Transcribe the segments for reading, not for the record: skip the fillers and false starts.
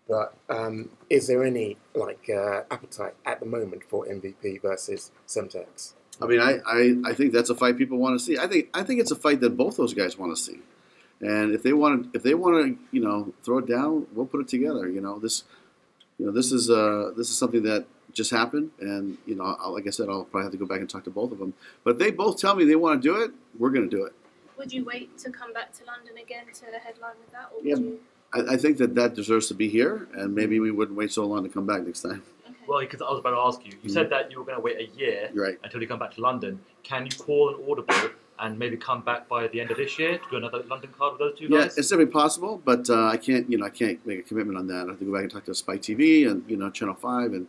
But is there any appetite at the moment for MVP versus Semtex? I mean, I think that's a fight people want to see. I think it's a fight that both those guys want to see. And if they want to, throw it down, we'll put it together. This is something that just happened, and like I said, I'll probably have to go back and talk to both of them. But if they both tell me they want to do it, we're going to do it. Would you wait to come back to London again to headline with that, or would Yeah, you? I think that deserves to be here, and maybe we wouldn't wait so long to come back next time. Okay. Well, because I was about to ask you, you said that you were going to wait a year Right. until you come back to London. Can you call an audible and maybe come back by the end of this year to do another London card with those two Yeah, guys? it's definitely possible, but I can't make a commitment on that. I have to go back and talk to Spike TV and Channel 5 and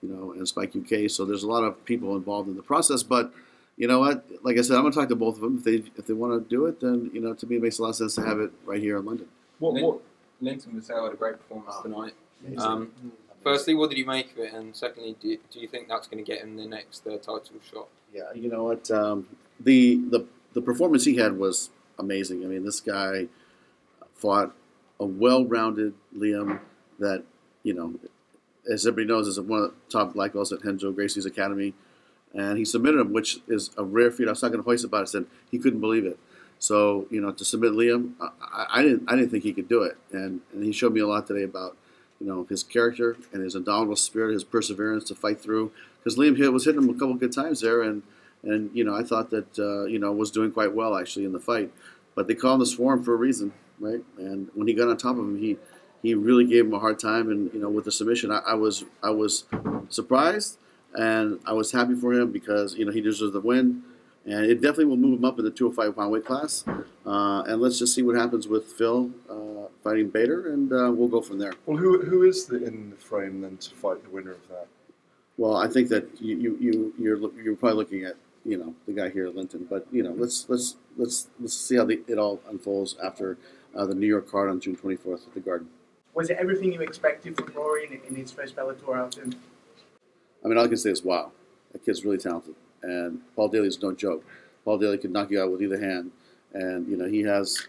and Spike UK. So there's a lot of people involved in the process. But you know what? Like I said, I'm going to talk to both of them. If they want to do it, then to me it makes a lot of sense to have it right here in London. Linton Vassell had a great performance tonight. Firstly, what did you make of it? And secondly, do you think that's going to get him the next title shot? Yeah, you know what? The performance he had was amazing. I mean, this guy fought a well-rounded Liam that, as everybody knows, is one of the top black belts at Henjo Gracie's Academy. And he submitted him, which is a rare feat. I was talking to Hoist about it. Said he couldn't believe it. So to submit Liam, I didn't think he could do it. And he showed me a lot today about his character and his indomitable spirit, his perseverance to fight through. Because Liam was hitting him a couple of good times there, and I thought that was doing quite well actually in the fight. But they call him the Swarm for a reason, right? And when he got on top of him, he really gave him a hard time. And with the submission, I was surprised. And I was happy for him because, he deserves the win. And it definitely will move him up in the 205-pound weight class. And let's just see what happens with Phil fighting Bader, and we'll go from there. Well, who is in the frame then to fight the winner of that? Well, I think that you're probably looking at, the guy here at Linton. But, let's see how it all unfolds after the New York card on June 24th at the Garden. Was it everything you expected from Rory in his first Bellator outing? I mean, all I can say is, wow, that kid's really talented. And Paul Daly's no joke. Paul Daly could knock you out with either hand. And, he has,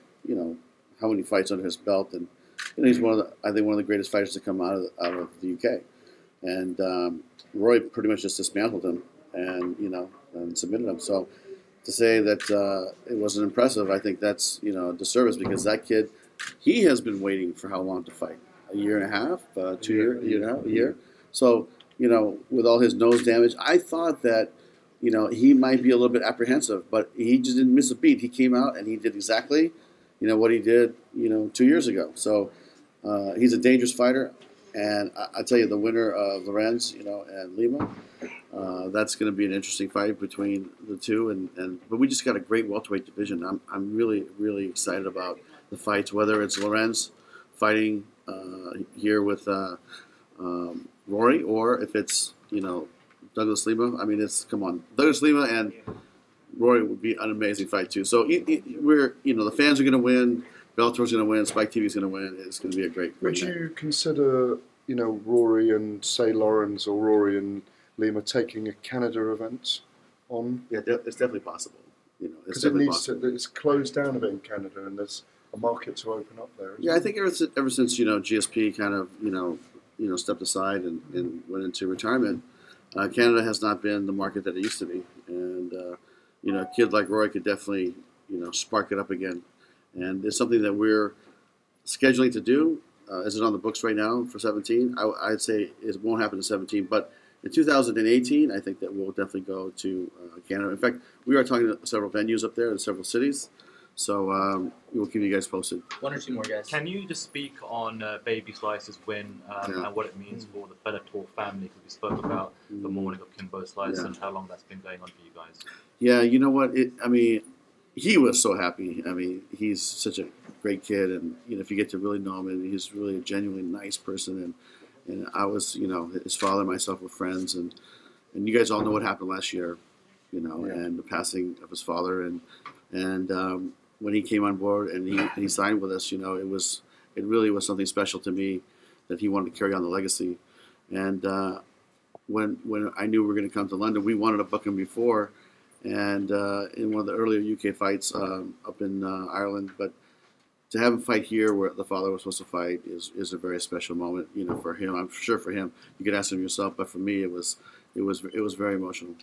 how many fights under his belt. And, he's one of the greatest fighters to come out of the UK. And Roy pretty much just dismantled him and submitted him. So to say that it wasn't impressive, I think that's, a disservice because that kid, he has been waiting for how long to fight? A year and a half? A year? So, with all his nose damage, I thought that, he might be a little bit apprehensive, but he just didn't miss a beat. He came out and he did exactly, what he did, 2 years ago. So he's a dangerous fighter. And I tell you, the winner of Lorenz, and Lima, that's going to be an interesting fight between the two. But we just got a great welterweight division. I'm really, really excited about the fights, whether it's Lorenz fighting here with Rory, or if it's Douglas Lima. I mean, come on, Douglas Lima and Rory would be an amazing fight too. So we're the fans are going to win. Bellator's going to win. Spike TV's going to win. It's going to be a great. Would you consider Rory and say Lawrence or Rory and Lima taking a Canada event on? Yeah, it's definitely possible. Because it's closed down a bit in Canada, and there's a market to open up there. Yeah, I think ever since GSP kind of stepped aside and went into retirement, Canada has not been the market that it used to be. And a kid like Roy could definitely spark it up again. And it's something that we're scheduling to do. Is it on the books right now for 17? I'd say it won't happen in 17, but in 2018, I think that we'll definitely go to Canada. In fact, we are talking to several venues up there in several cities. So we'll keep you guys posted. One or two more guys. Can you just speak on Baby Slice's win and what it means for the Bellator family? Because we spoke about the morning of Kimbo Slice and how long that's been going on for you guys. Yeah, you know what? He was so happy. I mean, he's such a great kid, and if you get to really know him, and he's really a genuinely nice person. And I was, his father and myself were friends, and you guys all know what happened last year, and the passing of his father, and when he came on board and he signed with us, it really was something special to me that he wanted to carry on the legacy. And when I knew we were going to come to London, we wanted to book him before. And in one of the earlier UK fights up in Ireland, but to have him fight here where the father was supposed to fight is a very special moment, for him. I'm sure for him, you could ask him yourself, but for me, it was very emotional.